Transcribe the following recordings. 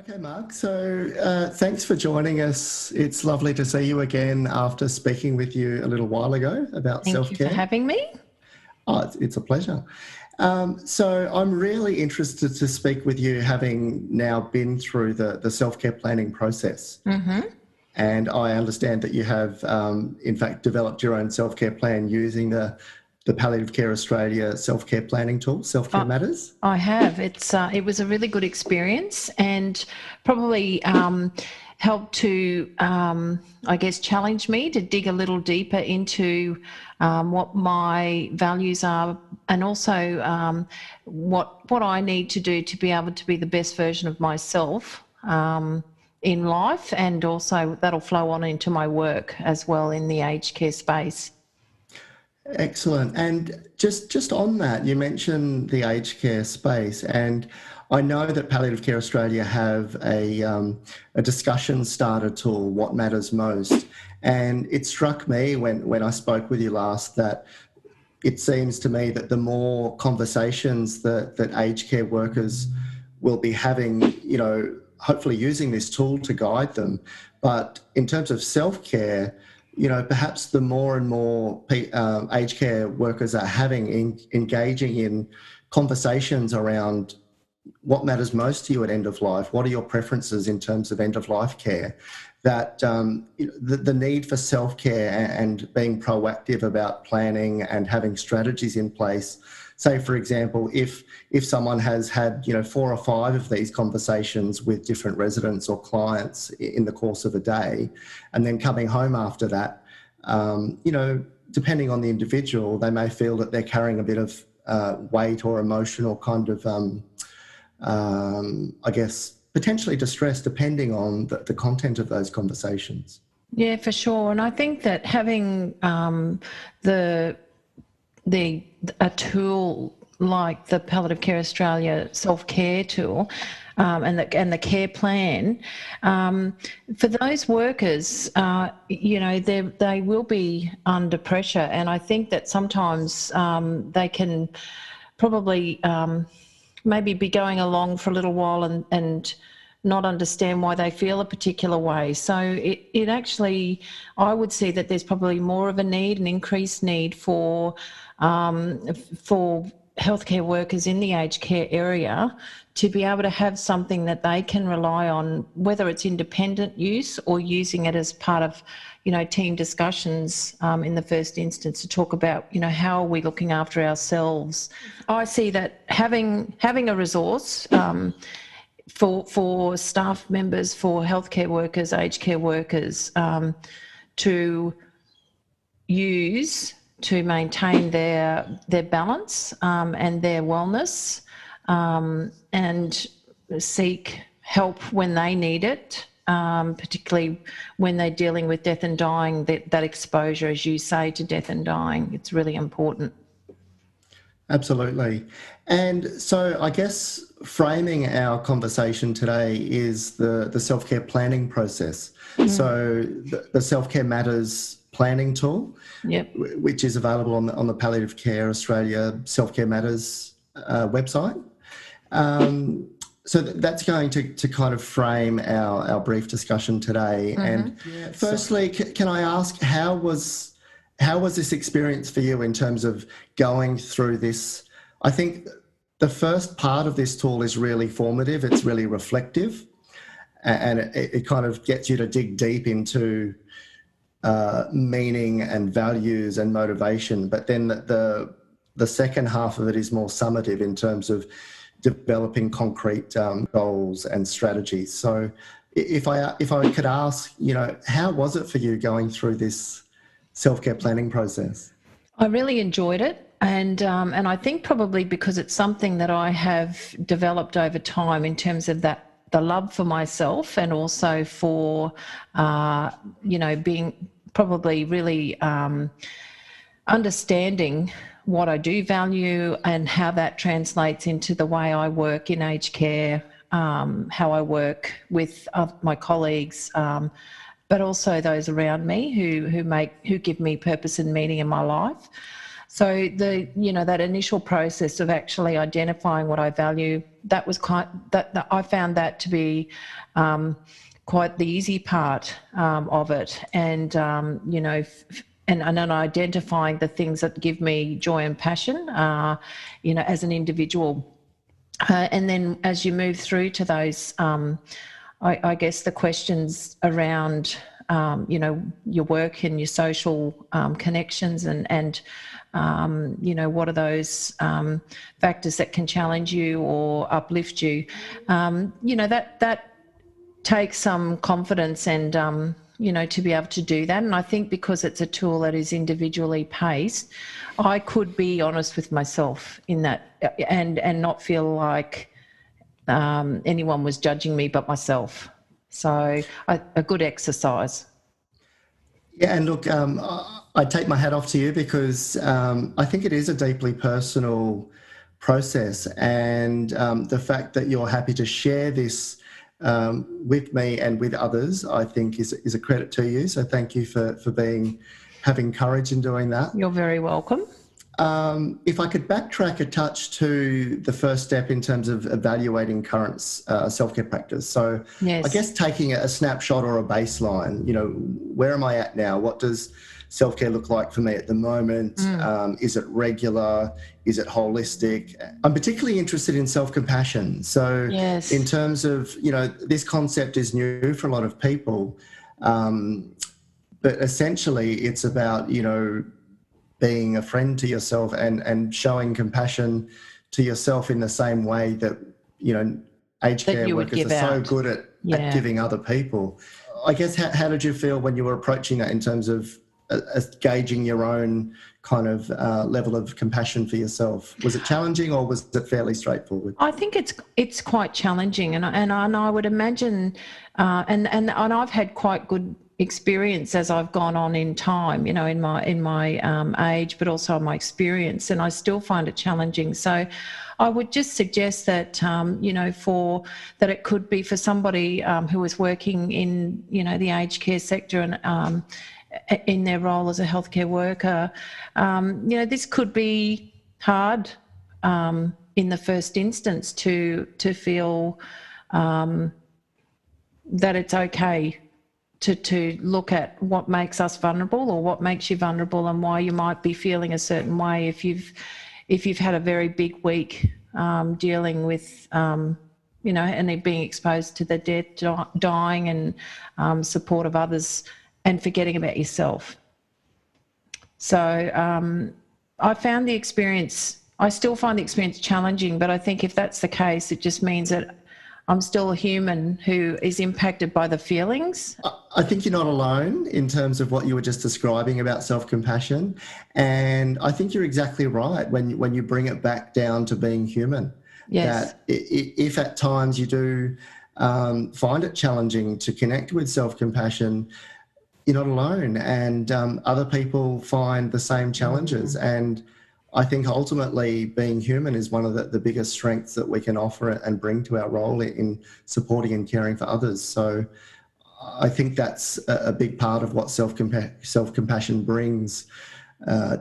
Okay, Mark. So thanks for joining us. It's lovely to see you again after speaking with you a little while ago about Thank you for self-care. having me. Oh, it's a pleasure. So I'm really interested to speak with you, having now been through the self-care planning process. And I understand that you have, in fact, developed your own self-care plan using the Palliative Care Australia self-care planning tool, Self-Care Matters. I have. It was a really good experience and probably helped to, I guess, challenge me to dig a little deeper into what my values are and also what I need to do to be able to be the best version of myself in life, and also that'll flow on into my work as well in the aged care space. Excellent. And just on that, you mentioned the aged care space, and I know that Palliative Care Australia have a discussion starter tool, What Matters Most. And it struck me when I spoke with you last that it seems to me that the more conversations that aged care workers will be having, hopefully using this tool to guide them. But in terms of self-care, perhaps the more and more aged care workers are engaging in conversations around what matters most to you at end of life. What are your preferences in terms of end of life care? That the need for self-care and being proactive about planning and having strategies in place. Say, for example, if someone has had 4 or 5 of these conversations with different residents or clients in the course of a day, and then coming home after that, depending on the individual, they may feel that they're carrying a bit of weight or emotional kind of, I guess, potentially distress, depending on the content of those conversations. Yeah, for sure. And I think that having a tool like the Palliative Care Australia self-care tool and the care plan, for those workers, they will be under pressure, and I think that sometimes they can probably maybe be going along for a little while and not understand why they feel a particular way. So it actually, I would see that there's probably more of an increased need for healthcare workers in the aged care area to be able to have something that they can rely on, whether it's independent use or using it as part of, team discussions in the first instance to talk about, how are we looking after ourselves. I see that having a resource for staff members, for healthcare workers, aged care workers, to use to maintain their balance and their wellness, and seek help when they need it, particularly when they're dealing with death and dying, that exposure, as you say, to death and dying, it's really important. Absolutely. And so I guess framing our conversation today is the self-care planning process. So the Self-Care Matters planning tool, which is available on the Palliative Care Australia Self-Care Matters website. So that's going to kind of frame our brief discussion today. And firstly, can I ask, how was this experience for you in terms of going through this? I think the first part of this tool is really formative. It's really reflective, and it kind of gets you to dig deep into meaning and values and motivation. But then the second half of it is more summative in terms of developing concrete goals and strategies. So if I could ask, how was it for you going through this self-care planning process? I really enjoyed it, and I think probably because it's something that I have developed over time in terms of the love for myself, and also for being probably really understanding what I do value and how that translates into the way I work in aged care, how I work with my colleagues, but also those around me who give me purpose and meaning in my life. So that initial process of actually identifying what I value, that was that I found that to be quite the easy part of it, and and identifying the things that give me joy and passion, as an individual, and then as you move through to those, I guess the questions around your work and your social connections and what are those factors that can challenge you or uplift you, that takes some confidence and to be able to do that. And I think because it's a tool that is individually paced, I could be honest with myself in that and not feel like anyone was judging me but myself. So a good exercise. Yeah, and look, I take my hat off to you because I think it is a deeply personal process, and the fact that you're happy to share this with me and with others, I think is a credit to you. So thank you for having courage in doing that. You're very welcome. If I could backtrack a touch to the first step in terms of evaluating current self-care practice. So yes. I guess taking a snapshot or a baseline, where am I at now? What does self-care look like for me at the moment? Is it regular? Is it holistic? I'm particularly interested in self-compassion. So yes. in terms of, this concept is new for a lot of people, but essentially it's about, being a friend to yourself and showing compassion to yourself in the same way that, aged care workers are so good at giving other people. I guess, how did you feel when you were approaching that in terms of gauging your own kind of level of compassion for yourself? Was it challenging or was it fairly straightforward? I think it's quite challenging, and I would imagine, and I've had quite good experience as I've gone on in time, in my age, but also my experience, and I still find it challenging. So I would just suggest that that it could be for somebody who is working in the aged care sector and in their role as a healthcare worker, this could be hard in the first instance to feel that it's okay to look at what makes us vulnerable or what makes you vulnerable and why you might be feeling a certain way if you've had a very big week dealing with and being exposed to the death, dying and support of others and forgetting about yourself. So I still find the experience challenging, but I think if that's the case, it just means that I'm still a human who is impacted by the feelings. I think you're not alone in terms of what you were just describing about self-compassion. And I think you're exactly right when you bring it back down to being human. Yes. That if at times you do find it challenging to connect with self-compassion, you're not alone. And other people find the same challenges. And I think ultimately being human is one of the biggest strengths that we can offer and bring to our role in supporting and caring for others. So I think that's a big part of what self-compassion brings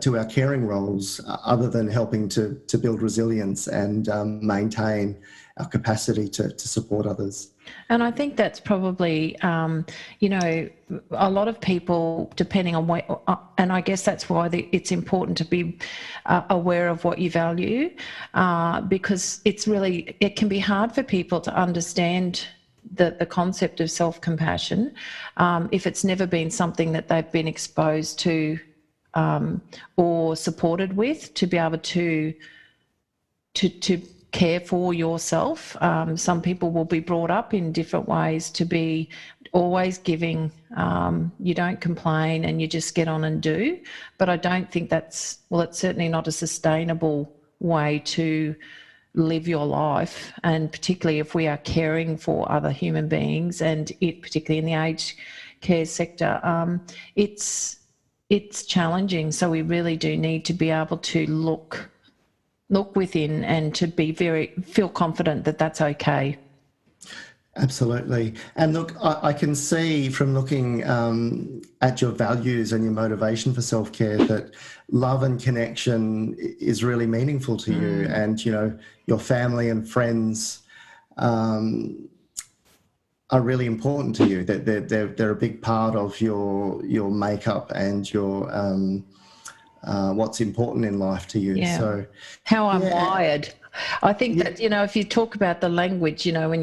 to our caring roles, other than helping to build resilience and maintain our capacity to support others. And I think that's probably, a lot of people, depending on what, and I guess that's why it's important to be aware of what you value, because it can be hard for people to understand the concept of self-compassion if it's never been something that they've been exposed to or supported with, to be able to care for yourself. Some people will be brought up in different ways to be always giving. You don't complain and you just get on and do. But I don't think it's certainly not a sustainable way to live your life, and particularly if we are caring for other human beings, and particularly in the aged care sector, it's challenging. So we really do need to be able to look within and to be feel confident that that's okay. Absolutely. And look, I can see from looking at your values and your motivation for self-care that love and connection is really meaningful to you. And, you know, your family and friends um, are really important to you. That they're a big part of your makeup and your what's important in life to you. Yeah. So, How I'm yeah, wired. I think yeah, that, you know, if you talk about the language, you know, I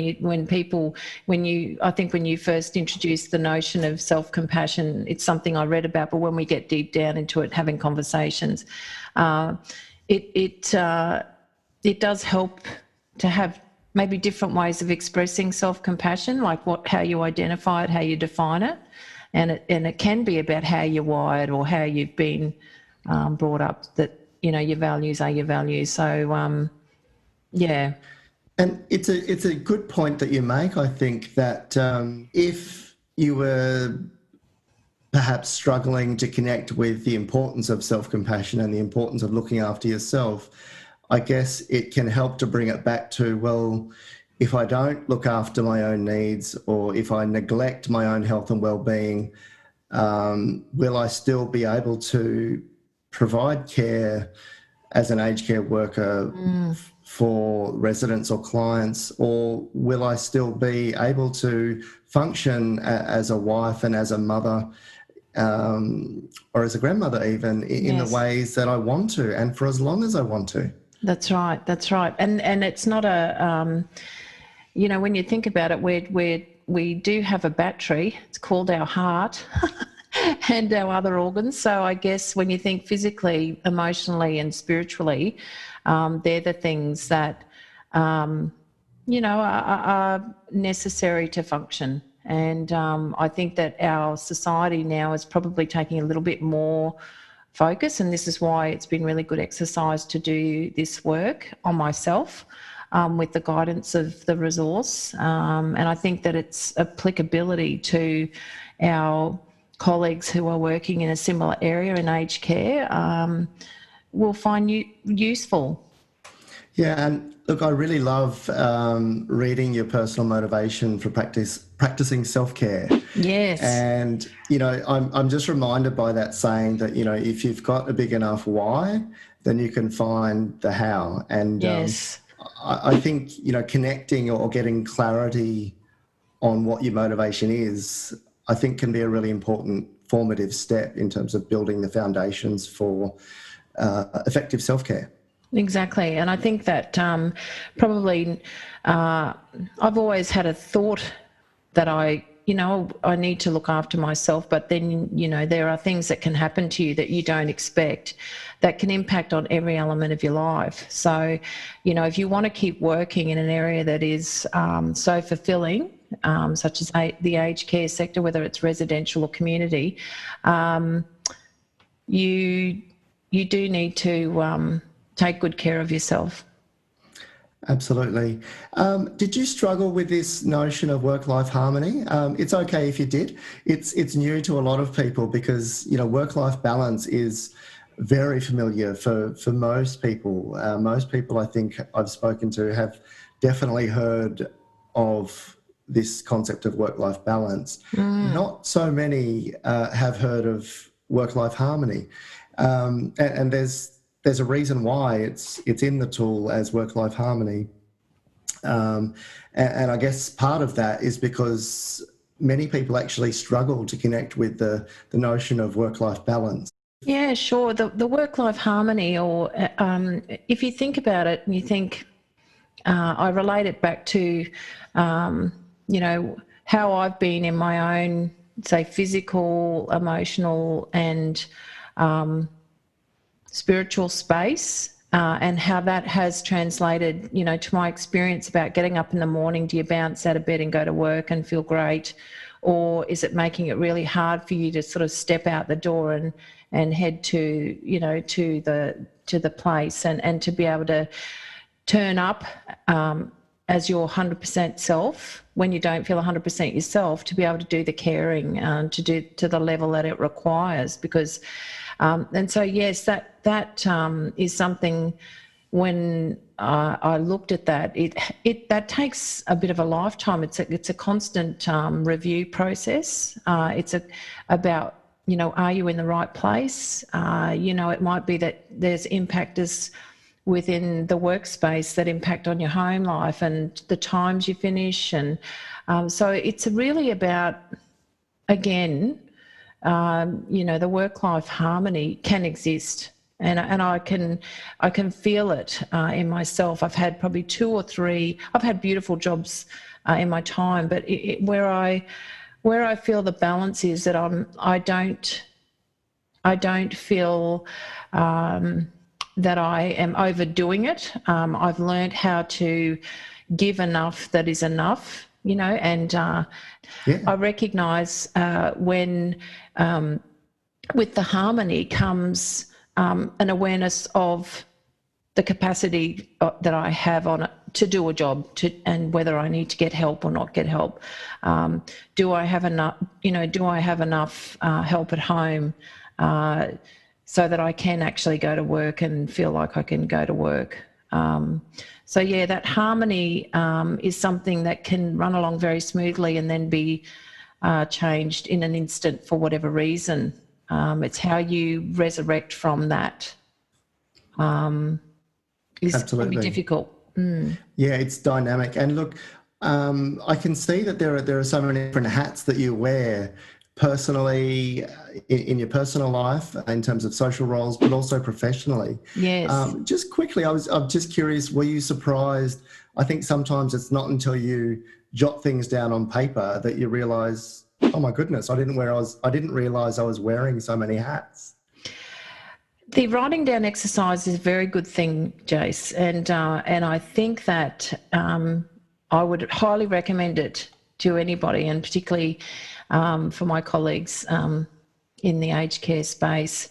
think when you first introduced the notion of self-compassion, it's something I read about, but when we get deep down into it, having conversations, uh, it, it, uh, it does help to have maybe different ways of expressing self-compassion, like how you identify it, how you define it. And it can be about how you're wired or how you've been brought up, that, you know, your values are your values. So, yeah. and it's a good point that you make. I think that if you were perhaps struggling to connect with the importance of self-compassion and the importance of looking after yourself, I guess it can help to bring it back to, well, if I don't look after my own needs or if I neglect my own health and well-being, will I still be able to provide care as an aged care worker for residents or clients, or will I still be able to function as a wife and as a mother, or as a grandmother even, in the Yes, ways that I want to and for as long as I want to? that's right. That's right. And it's not you know, when you think about it, we do have a battery. It's called our heart. And our other organs. So I guess when you think physically, emotionally, and spiritually, they're the things that, you know, are necessary to function. And I think that our society now is probably taking a little bit more focus, and this is why it's been really good exercise to do this work on myself. With the guidance of the resource. And I think that its applicability to our colleagues who are working in a similar area in aged care will find useful. Yeah, and look, I really love reading your personal motivation for practicing self-care. Yes, And, you know, I'm just reminded by that saying that, you know, if you've got a big enough why, then you can find the how. And yes. I think, you know, connecting or getting clarity on what your motivation is, I think can be a really important formative step in terms of building the foundations for effective self-care. Exactly. And I think that probably I've always had a thought that you know, I need to look after myself, but then, you know, there are things that can happen to you that you don't expect that can impact on every element of your life. So, you know, if you want to keep working in an area that is so fulfilling, such as the aged care sector, whether it's residential or community, you you do need to take good care of yourself. Absolutely. Did you struggle with this notion of work-life harmony? It's okay if you did. It's new to a lot of people because, you know, work-life balance is very familiar for most people. Most people I think I've spoken to have definitely heard of this concept of work-life balance. Not so many have heard of work-life harmony, and there's a reason why it's in the tool as work-life harmony. And I guess part of that is because many people actually struggle to connect with the notion of work-life balance. Yeah, sure. The work-life harmony, or if you think about it and you think, I relate it back to, you know, how I've been in my own, say, physical, emotional, and spiritual space, and how that has translated, you know, to my experience about getting up in the morning. Do you bounce out of bed and go to work and feel great? Or is it making it really hard for you to sort of step out the door and head to, you know, to the place, and to be able to turn up as your 100% self when you don't feel 100% yourself, to be able to do the caring, to do to the level that it requires. Because and so yes, that is something when I looked at that, that takes a bit of a lifetime. It's a constant review process. It's about, you know, are you in the right place? You know, it might be that there's impactors within the workspace that impact on your home life and the times you finish. And so it's really about, again, you know, the work-life harmony can exist. And I can feel it in myself. I've had probably 2 or 3. I've had beautiful jobs in my time, but where I feel the balance is that I don't feel that I am overdoing it. I've learned how to give enough that is enough, you know, and I recognise when with the harmony comes an awareness of the capacity that I have on it to do a job, and whether I need to get help or not get help. Do I have enough? You know, do I have enough help at home so that I can actually go to work and feel like I can go to work? So yeah, that harmony is something that can run along very smoothly and then be changed in an instant for whatever reason. It's how you resurrect from that is Absolutely. probably difficult. Yeah, it's dynamic. And look, I can see that there are so many different hats that you wear personally, in your personal life, in terms of social roles, but also professionally. Yes. Just quickly, I'm just curious, were you surprised? I think sometimes it's not until you jot things down on paper that you realise, oh my goodness, I didn't realise I was wearing so many hats. The writing down exercise is a very good thing, Jace, and I think that I would highly recommend it to anybody, and particularly for my colleagues in the aged care space.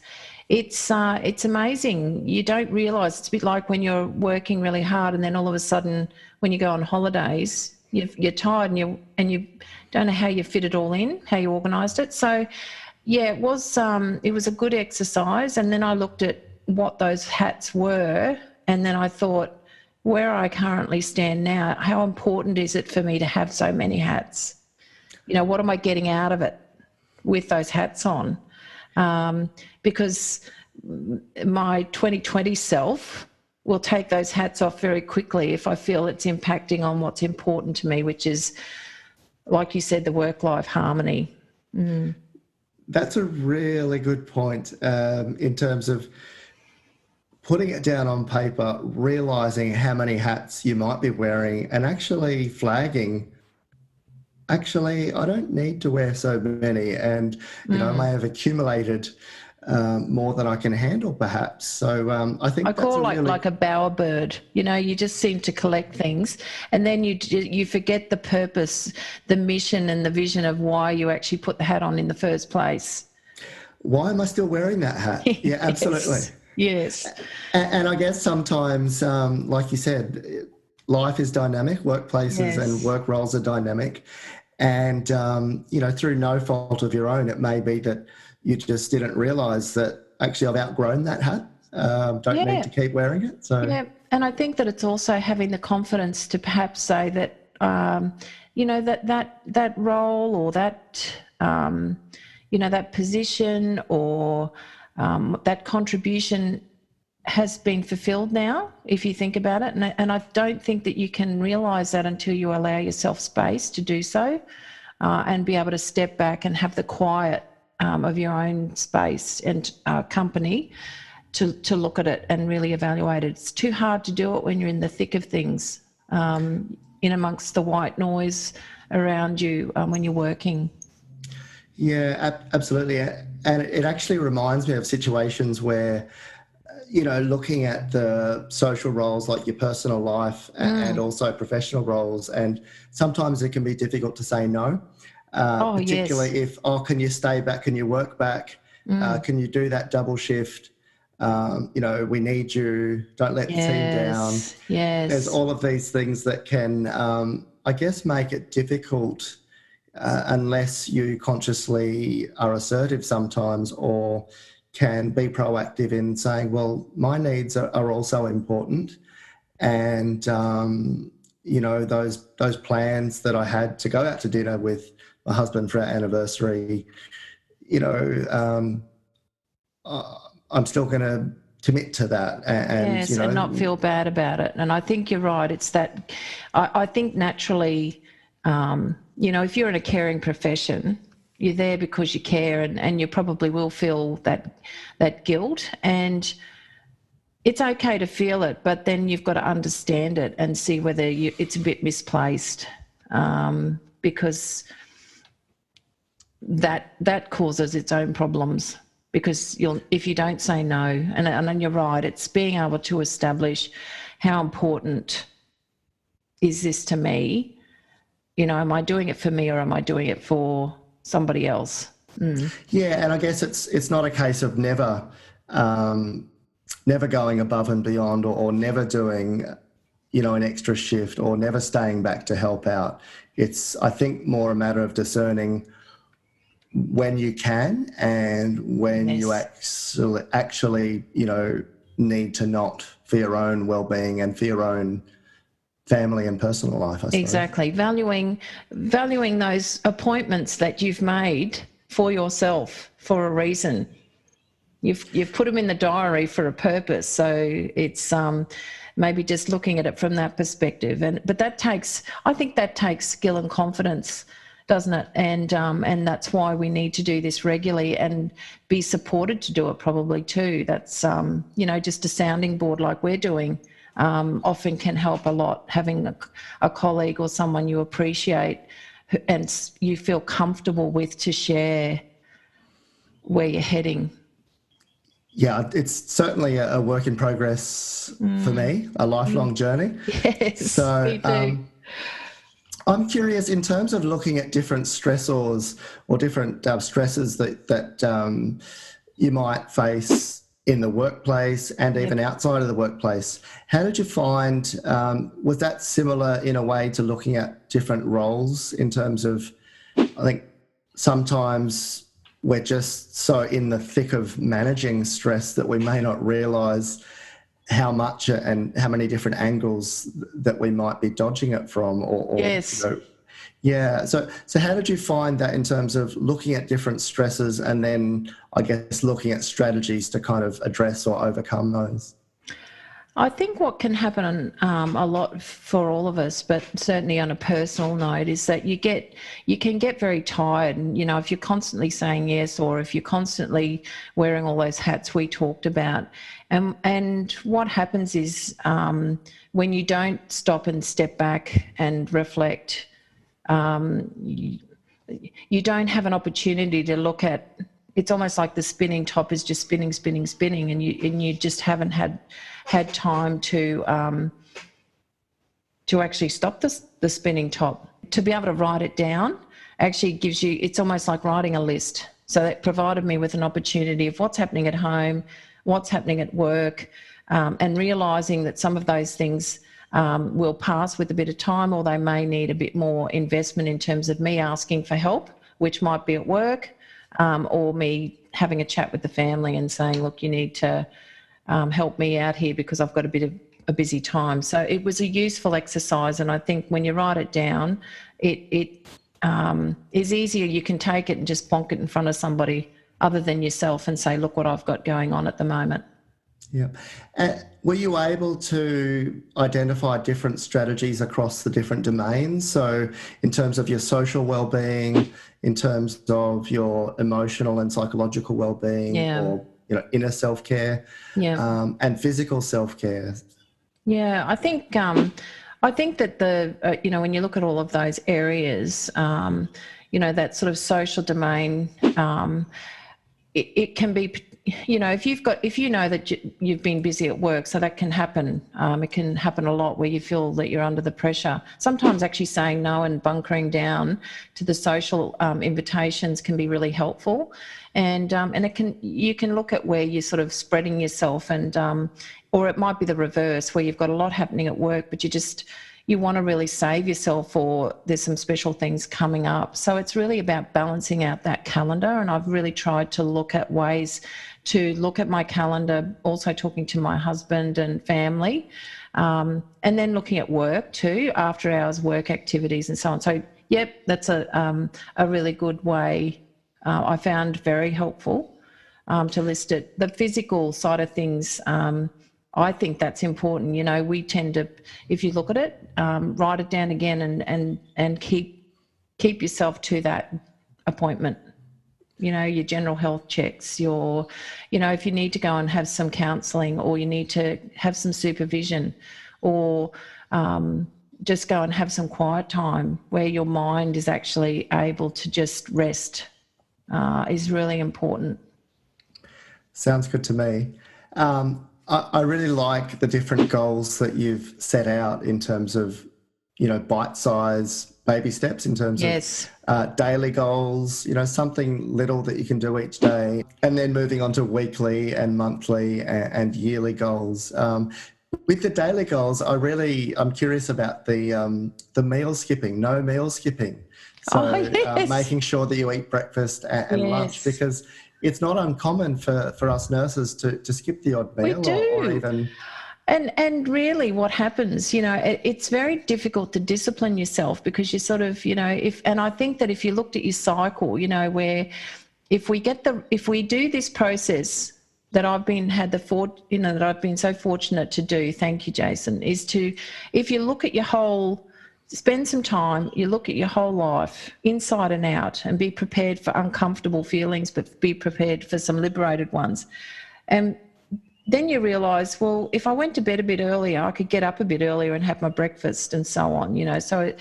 It's amazing. You don't realise. It's a bit like when you're working really hard, and then all of a sudden, when you go on holidays, you're tired and you don't know how you fit it all in, how you organised it. So, yeah, it was a good exercise. And then I looked at what those hats were, and then I thought, where I currently stand now, how important is it for me to have so many hats? You know, what am I getting out of it with those hats on? Because my 2020 self will take those hats off very quickly if I feel it's impacting on what's important to me, which is, like you said, the work-life harmony. That's a really good point in terms of putting it down on paper, realising how many hats you might be wearing, and actually flagging, actually, I don't need to wear so many, and you know, I may have accumulated more than I can handle, perhaps. So I think I call that's like a bowerbird. You know, you just seem to collect things, and then you forget the purpose, the mission, and the vision of why you actually put the hat on in the first place. Why am I still wearing that hat? Yeah, absolutely. Yes. And I guess sometimes, like you said, life is dynamic. Workplaces and work roles are dynamic. And, you know, through no fault of your own, it may be that you just didn't realise that actually I've outgrown that hat. Don't need to keep wearing it. So yeah, and I think that it's also having the confidence to perhaps say that, you know, that role or that, you know, that position or that contribution has been fulfilled now, if you think about it. And I don't think that you can realise that until you allow yourself space to do so and be able to step back and have the quiet of your own space and company to look at it and really evaluate it. It's too hard to do it when you're in the thick of things, in amongst the white noise around you when you're working. Yeah, absolutely. And it actually reminds me of situations where, you know, looking at the social roles like your personal life and also professional roles, and sometimes it can be difficult to say no, particularly if, can you stay back, can you work back, can you do that double shift, you know, we need you, don't let the team down. Yes. There's all of these things that can, I guess, make it difficult unless you consciously are assertive sometimes, or can be proactive in saying, well, my needs are also important, and you know, those plans that I had to go out to dinner with my husband for our anniversary, you know, I'm still going to commit to that, and Yes, you know, and not feel bad about it. And I think you're right. It's that I think naturally, you know, if you're in a caring profession, you're there because you care, and you probably will feel that guilt. And it's okay to feel it, but then you've got to understand it and see whether it's a bit misplaced, because that causes its own problems. Because if you don't say no, and then you're right, it's being able to establish how important is this to me. You know, am I doing it for me or am I doing it for somebody else? yeah, and I guess it's not a case of never going above and beyond, or never doing, you know, an extra shift, or never staying back to help out. It's, I think, more a matter of discerning when you can and when you actually, you know, need to not, for your own well-being and for your own family and personal life, I suppose. Exactly. Valuing those appointments that you've made for yourself for a reason. You've put them in the diary for a purpose. So it's maybe just looking at it from that perspective. But I think that takes skill and confidence, doesn't it? And that's why we need to do this regularly and be supported to do it probably too. That's, you know, just a sounding board like we're doing often can help a lot. Having a colleague or someone you appreciate and you feel comfortable with to share where you're heading. Yeah, it's certainly a work in progress for me, a lifelong journey. Yes, So, me too. I'm curious, in terms of looking at different stressors or different stresses that you might face in the workplace and even outside of the workplace. How did you find, was that similar in a way to looking at different roles in terms of, I think sometimes we're just so in the thick of managing stress that we may not realise how much and how many different angles that we might be dodging it from, or Yes. you know, yeah. So how did you find that in terms of looking at different stresses and then, I guess, looking at strategies to kind of address or overcome those? I think what can happen a lot for all of us, but certainly on a personal note, is that you can get very tired. And, you know, if you're constantly saying yes, or if you're constantly wearing all those hats we talked about, and what happens is when you don't stop and step back and reflect, you don't have an opportunity to look at. It's almost like the spinning top is just spinning, and you just haven't had time to actually stop the spinning top. To be able to write it down actually gives you, it's almost like writing a list. So that provided me with an opportunity of what's happening at home, what's happening at work, and realising that some of those things will pass with a bit of time, or they may need a bit more investment in terms of me asking for help, which might be at work, or me having a chat with the family and saying, look, you need to help me out here because I've got a bit of a busy time. So it was a useful exercise, and I think when you write it down, it is easier. You can take it and just plonk it in front of somebody other than yourself and say, look what I've got going on at the moment. Yeah. Were you able to identify different strategies across the different domains? So in terms of your social well-being, in terms of your emotional and psychological well-being, or, you know, inner self-care, and physical self-care? Yeah, I think that the you know, when you look at all of those areas, you know, that sort of social domain, it can be, you know, if you know that you've been busy at work, so that can happen. It can happen a lot where you feel that you're under the pressure. Sometimes actually saying no and bunkering down to the social invitations can be really helpful, and you can look at where you're sort of spreading yourself, and or it might be the reverse where you've got a lot happening at work, but you want to really save yourself, or there's some special things coming up. So it's really about balancing out that calendar, and I've really tried to look at ways to look at my calendar, also talking to my husband and family, and then looking at work too, after hours work activities and so on. So yep, that's a really good way. I found very helpful to list it. The physical side of things, I think that's important. You know, we tend to, if you look at it, write it down again and keep yourself to that appointment. You know, your general health checks, your, you know, if you need to go and have some counselling, or you need to have some supervision, or just go and have some quiet time where your mind is actually able to just rest, is really important. Sounds good to me. I really like the different goals that you've set out in terms of, you know, bite-size baby steps in terms Yes. of daily goals, you know, something little that you can do each day, and then moving on to weekly and monthly and yearly goals. With the daily goals, I'm curious about the meal skipping, no meal skipping. So yes. making sure that you eat breakfast and lunch, Yes. because it's not uncommon for us nurses to skip the odd meal, We do. or even... And really what happens, you know, it's very difficult to discipline yourself, because you sort of, you know, and I think that if you looked at your cycle, you know, where if we do this process that I've been so fortunate to do, thank you, Jason, is to, if you look at your whole, spend some time, you look at your whole life inside and out, and be prepared for uncomfortable feelings, but be prepared for some liberated ones. And then you realise, well, if I went to bed a bit earlier, I could get up a bit earlier and have my breakfast and so on, you know. So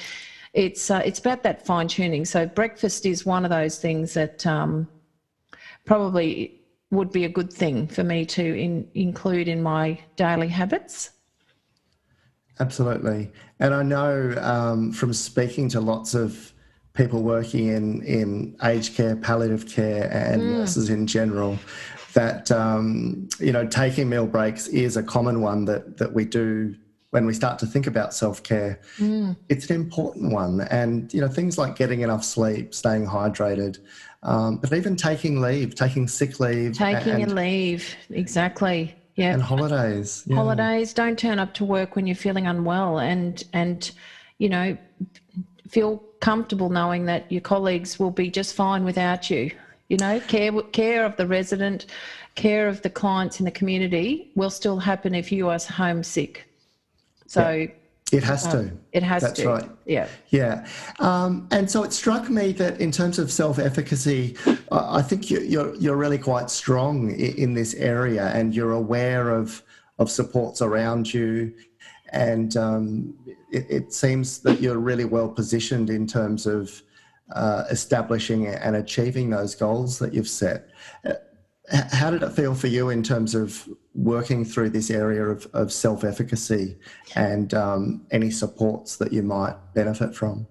it's about that fine tuning. So breakfast is one of those things that probably would be a good thing for me to include in my daily habits. Absolutely. And I know from speaking to lots of people working in aged care, palliative care, and nurses in general, that, you know, taking meal breaks is a common one that we do when we start to think about self-care. It's an important one. And, you know, things like getting enough sleep, staying hydrated, but even taking leave, taking sick leave. Taking your leave, exactly. Yeah. And holidays. Yeah. Holidays, don't turn up to work when you're feeling unwell, and you know, feel comfortable knowing that your colleagues will be just fine without you. You know, care of the resident, care of the clients in the community will still happen if you are homesick. So yeah. It has to. It has That's to. right. Yeah. Yeah. And so it struck me that in terms of self-efficacy, I think you're really quite strong in this area, and you're aware of supports around you. And it seems that you're really well positioned in terms of establishing and achieving those goals that you've set. How did it feel for you in terms of working through this area of self-efficacy, and any supports that you might benefit from?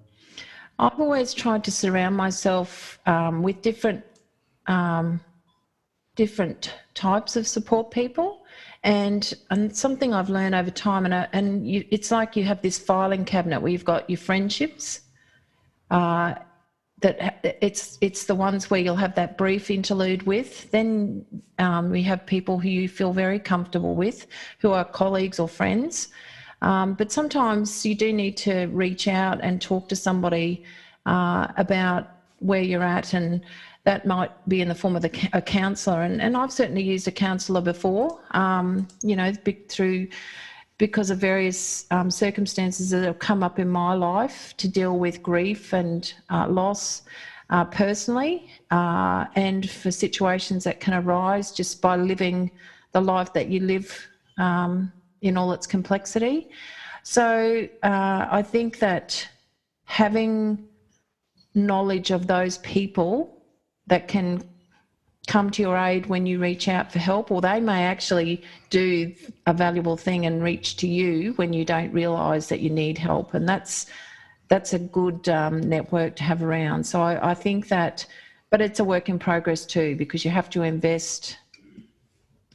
I've always tried to surround myself with different types of support people, and something I've learned over time, it's like you have this filing cabinet where you've got your friendships. That it's the ones where you'll have that brief interlude with. Then we have people who you feel very comfortable with, who are colleagues or friends. But sometimes you do need to reach out and talk to somebody about where you're at, and that might be in the form of a counsellor. And I've certainly used a counsellor before, you know, because of various circumstances that have come up in my life to deal with grief and loss personally, and for situations that can arise just by living the life that you live in all its complexity. So I think that having knowledge of those people that can come to your aid when you reach out for help, or they may actually do a valuable thing and reach to you when you don't realise that you need help, and that's a good network to have around. So I think that, but it's a work in progress too, because you have to invest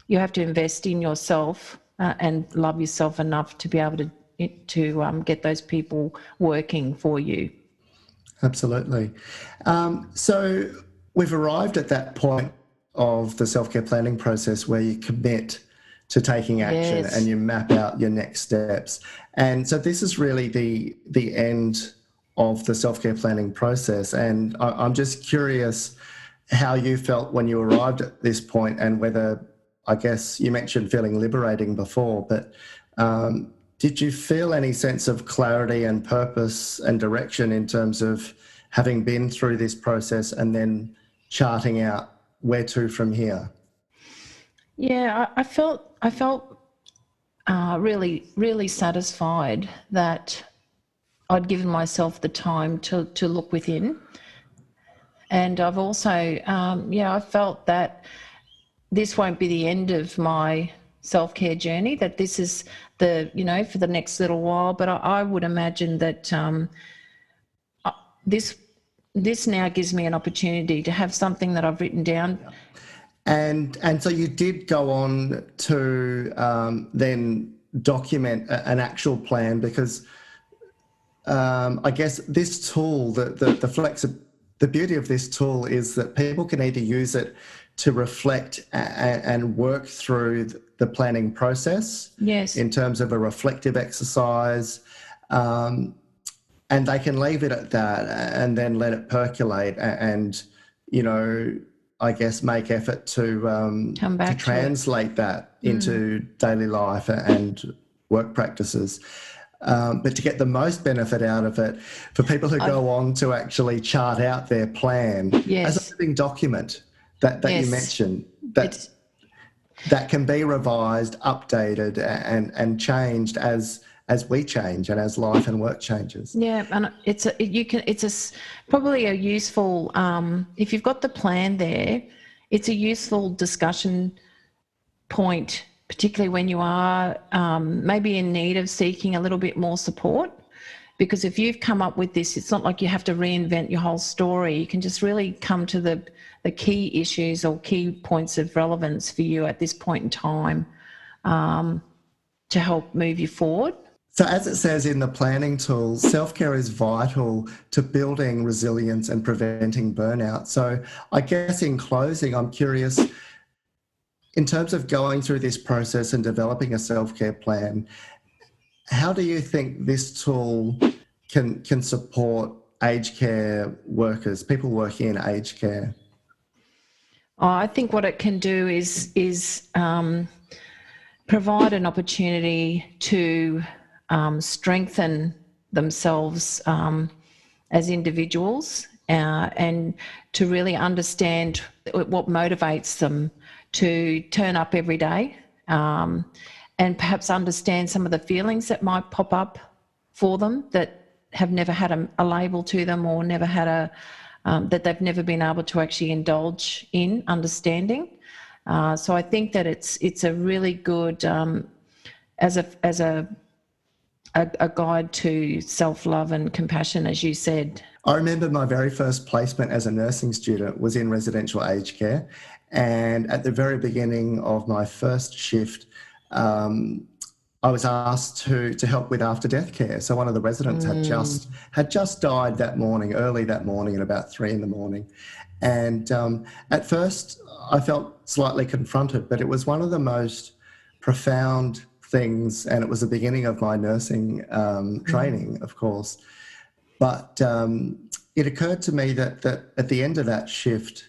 in yourself and love yourself enough to be able to get those people working for you. Absolutely. So we've arrived at that point of the self-care planning process where you commit to taking action Yes. and you map out your next steps. And so this is really the end of the self-care planning process. And I'm just curious how you felt when you arrived at this point, and whether, I guess you mentioned feeling liberating before, but did you feel any sense of clarity and purpose and direction in terms of having been through this process and then charting out where to from here? Yeah, I felt really, really satisfied that I'd given myself the time to look within. And I've also, I felt that this won't be the end of my self-care journey, that this is for the next little while. But I would imagine that this now gives me an opportunity to have something that I've written down. And so you did go on to then document an actual plan, because I guess this tool, the beauty of this tool is that people can either use it to reflect and work through the planning process. Yes. In terms of a reflective exercise, and they can leave it at that and then let it percolate and I guess make effort to Come back to translate that into daily life and work practices. But to get the most benefit out of it, for people who go on to actually chart out their plan Yes. as a living document that Yes. you mentioned, that can be revised, updated, and changed as we change and as life and work changes. Yeah, and it's probably a useful, if you've got the plan there, it's a useful discussion point, particularly when you are maybe in need of seeking a little bit more support. Because if you've come up with this, it's not like you have to reinvent your whole story. You can just really come to the key issues or key points of relevance for you at this point in time to help move you forward. So as it says in the planning tool, self-care is vital to building resilience and preventing burnout. So I guess in closing, I'm curious, in terms of going through this process and developing a self-care plan, how do you think this tool can support aged care workers, people working in aged care? I think what it can do is provide an opportunity to strengthen themselves as individuals and to really understand what motivates them to turn up every day, and perhaps understand some of the feelings that might pop up for them that have never had a label to them, or never had that they've never been able to actually indulge in understanding. So I think that it's a really good as a guide to self-love and compassion, as you said. I remember my very first placement as a nursing student was in residential aged care. And at the very beginning of my first shift, I was asked to help with after-death care. So one of the residents had just died that morning, early that morning at about 3 a.m. And at first I felt slightly confronted, but it was one of the most profound things, and it was the beginning of my nursing training, of course. But it occurred to me that at the end of that shift,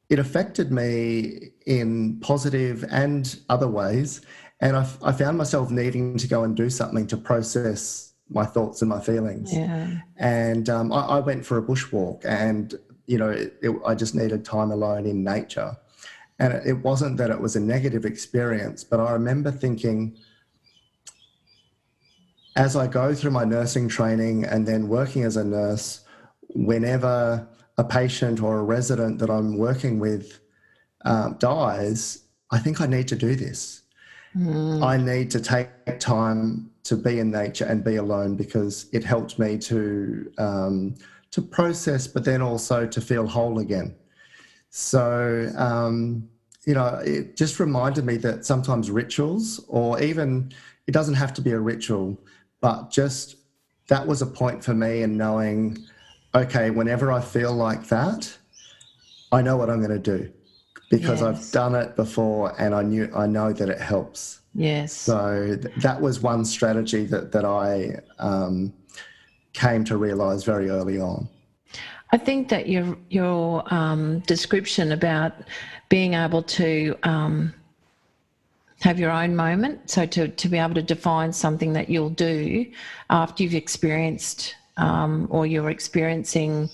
it affected me in positive and other ways. And I found myself needing to go and do something to process my thoughts and my feelings. Yeah. And I went for a bushwalk, and, I just needed time alone in nature. And it wasn't that it was a negative experience, but I remember thinking, as I go through my nursing training and then working as a nurse, whenever a patient or a resident that I'm working with dies, I think I need to do this. I need to take time to be in nature and be alone, because it helped me to process, but then also to feel whole again. So, it just reminded me that sometimes rituals, or even it doesn't have to be a ritual, but just that was a point for me in knowing, okay, whenever I feel like that, I know what I'm going to do because I've Yes. done it before and I know that it helps. Yes. So that was one strategy that I came to realise very early on. I think that your description about being able to have your own moment, so to be able to define something that you'll do after you've experienced or you're experiencing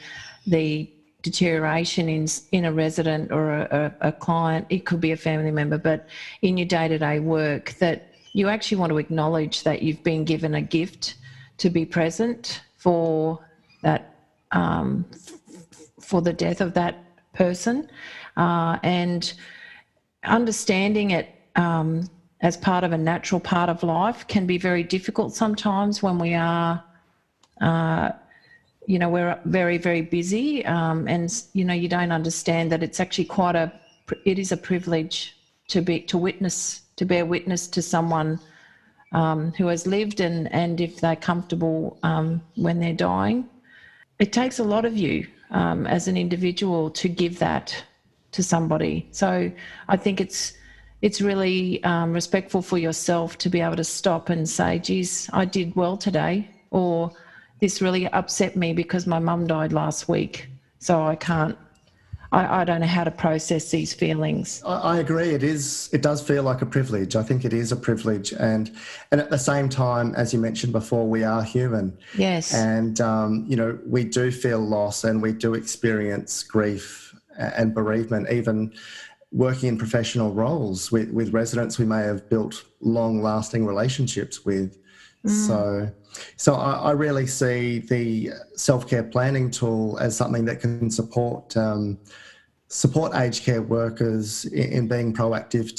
the deterioration in a resident or a client, it could be a family member, but in your day-to-day work, that you actually want to acknowledge that you've been given a gift to be present for that, for the death of that person, and understanding it as part of a natural part of life can be very difficult sometimes when we are, we're very, very busy, and, you don't understand that it's actually it is a privilege to bear witness to someone who has lived, and if they're comfortable when they're dying. It takes a lot of you as an individual to give that to somebody. So I think it's really respectful for yourself to be able to stop and say, geez, I did well today, or this really upset me because my mum died last week, so I don't know how to process these feelings. I agree. It does feel like a privilege. I think it is a privilege. And at the same time, as you mentioned before, we are human. Yes. And, we do feel loss and we do experience grief and bereavement, even working in professional roles with residents we may have built long-lasting relationships with. So I really see the self-care planning tool as something that can support aged care workers in being proactive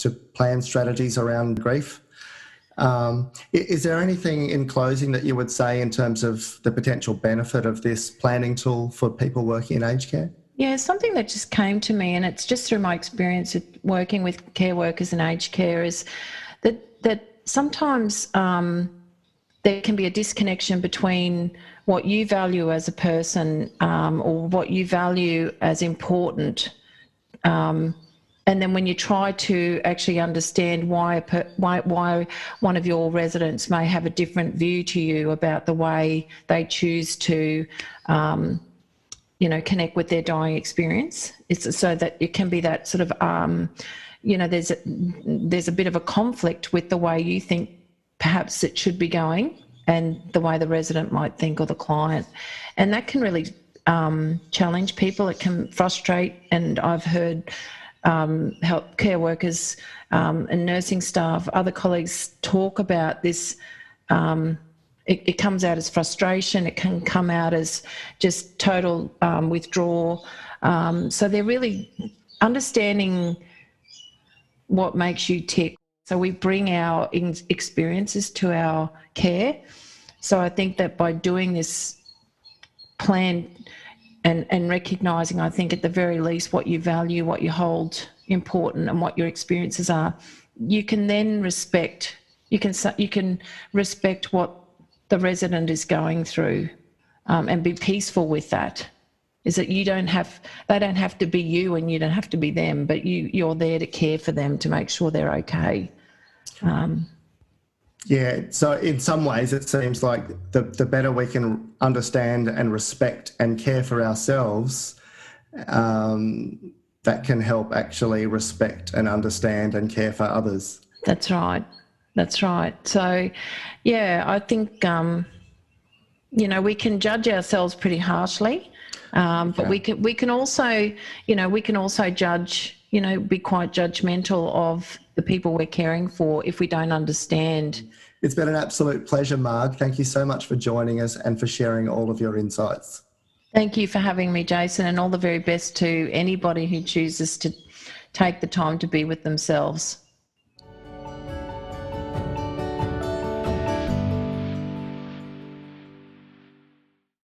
to plan strategies around grief. Is there anything in closing that you would say in terms of the potential benefit of this planning tool for people working in aged care? Yeah, something that just came to me, and it's just through my experience of working with care workers in aged care, is that sometimes there can be a disconnection between what you value as a person or what you value as important, and then when you try to actually understand why one of your residents may have a different view to you about the way they choose to connect with their dying experience, it's so that it can be that sort of there's a bit of a conflict with the way you think perhaps it should be going and the way the resident might think, or the client, and that can really challenge people. It can frustrate, and I've heard health care workers and nursing staff, other colleagues talk about this. It comes out as frustration. It can come out as just total withdrawal. So they're really understanding what makes you tick. So we bring our experiences to our care. So I think that by doing this plan and recognising, I think at the very least, what you value, what you hold important, and what your experiences are, you can then respect. You can respect what the resident is going through, and be peaceful with that. Is that they don't have to be you, and you don't have to be them, but you're there to care for them, to make sure they're okay. Yeah, so in some ways it seems like the better we can understand and respect and care for ourselves, that can help actually respect and understand and care for others. That's right. So, yeah, I think, we can judge ourselves pretty harshly, but we can also, judge, be quite judgmental of the people we're caring for if we don't understand. It's been an absolute pleasure, Marg. Thank you so much for joining us and for sharing all of your insights. Thank you for having me, Jason, and all the very best to anybody who chooses to take the time to be with themselves.